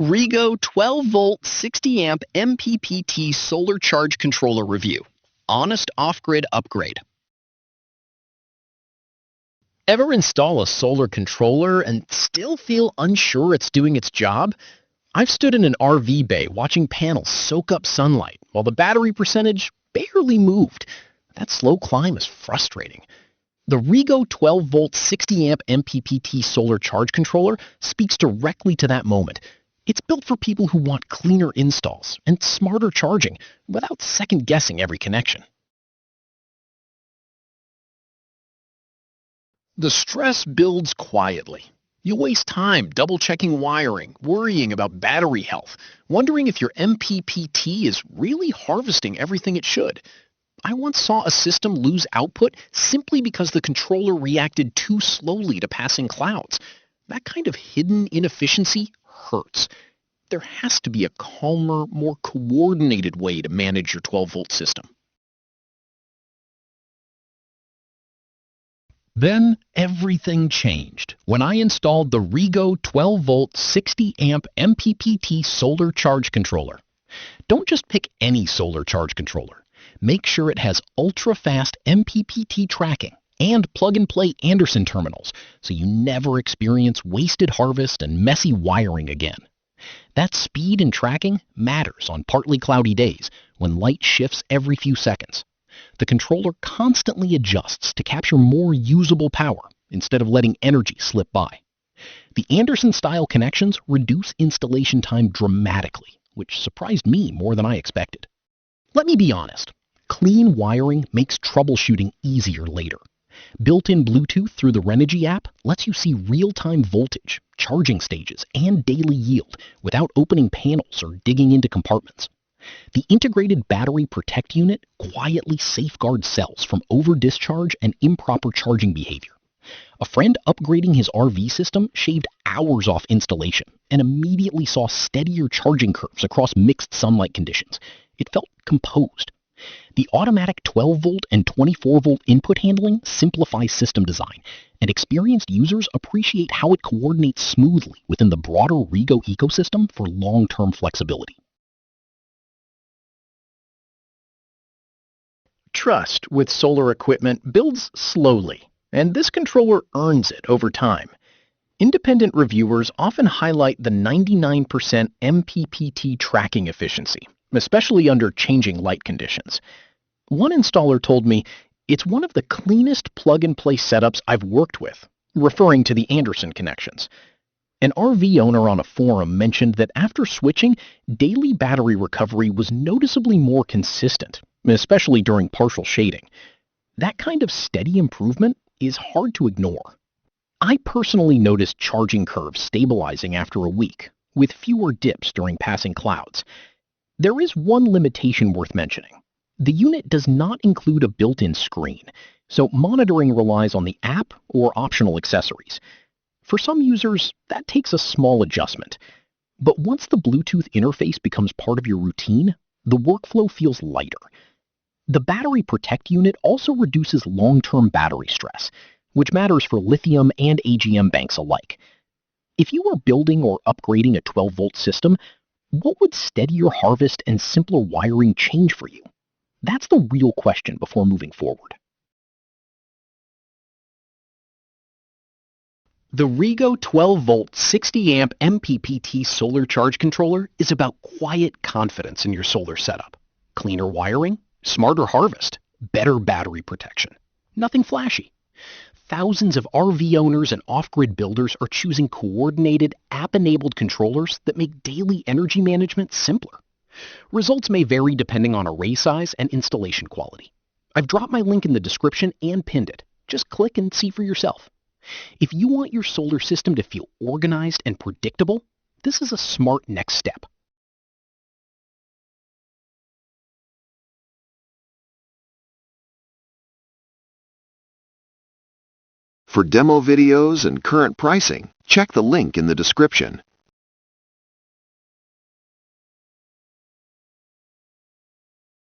REGO 12V 60A MPPT Solar Charge Controller Review. Honest off-grid upgrade. Ever install a solar controller and still feel unsure it's doing its job? I've stood in an RV bay watching panels soak up sunlight while the battery percentage barely moved. That slow climb is frustrating. The REGO 12V 60A MPPT Solar Charge Controller speaks directly to that moment. It's built for people who want cleaner installs and smarter charging without second-guessing every connection. The stress builds quietly. You waste time double-checking wiring, worrying about battery health, wondering if your MPPT is really harvesting everything it should. I once saw a system lose output simply because the controller reacted too slowly to passing clouds. That kind of hidden inefficiency hurts. There has to be a calmer, more coordinated way to manage your 12-volt system. Then everything changed when I installed the REGO 12V 60A MPPT Solar Charge Controller. Don't just pick any solar charge controller. Make sure it has ultra-fast MPPT tracking and plug-and-play Anderson terminals so you never experience wasted harvest and messy wiring again. That speed and tracking matters on partly cloudy days when light shifts every few seconds. The controller constantly adjusts to capture more usable power instead of letting energy slip by. The Anderson-style connections reduce installation time dramatically, which surprised me more than I expected. Let me be honest. Clean wiring makes troubleshooting easier later. Built-in Bluetooth through the Recenzja app lets you see real-time voltage, charging stages, and daily yield without opening panels or digging into compartments. The integrated battery protect unit quietly safeguards cells from over-discharge and improper charging behavior. A friend upgrading his RV system shaved hours off installation and immediately saw steadier charging curves across mixed sunlight conditions. It felt composed. The automatic 12-volt and 24-volt input handling simplifies system design, and experienced users appreciate how it coordinates smoothly within the broader REGO ecosystem for long-term flexibility. Trust with solar equipment builds slowly, and this controller earns it over time. Independent reviewers often highlight the 99% MPPT tracking efficiency, especially under changing light conditions. One installer told me, "It's one of the cleanest plug-and-play setups I've worked with," referring to the Anderson connections. An RV owner on a forum mentioned that after switching, daily battery recovery was noticeably more consistent, especially during partial shading. That kind of steady improvement is hard to ignore. I personally noticed charging curves stabilizing after a week, with fewer dips during passing clouds. There is one limitation worth mentioning. The unit does not include a built-in screen, so monitoring relies on the app or optional accessories. For some users, that takes a small adjustment. But once the Bluetooth interface becomes part of your routine, the workflow feels lighter. The battery protect unit also reduces long-term battery stress, which matters for lithium and AGM banks alike. If you are building or upgrading a 12-volt system, what would steadier harvest and simpler wiring change for you? That's the real question before moving forward. The REGO 12V 60A MPPT Solar Charge Controller is about quiet confidence in your solar setup. Cleaner wiring, smarter harvest, better battery protection. Nothing flashy. Thousands of RV owners and off-grid builders are choosing coordinated, app-enabled controllers that make daily energy management simpler. Results may vary depending on array size and installation quality. I've dropped my link in the description and pinned it. Just click and see for yourself. If you want your solar system to feel organized and predictable, this is a smart next step. For demo videos and current pricing, check the link in the description.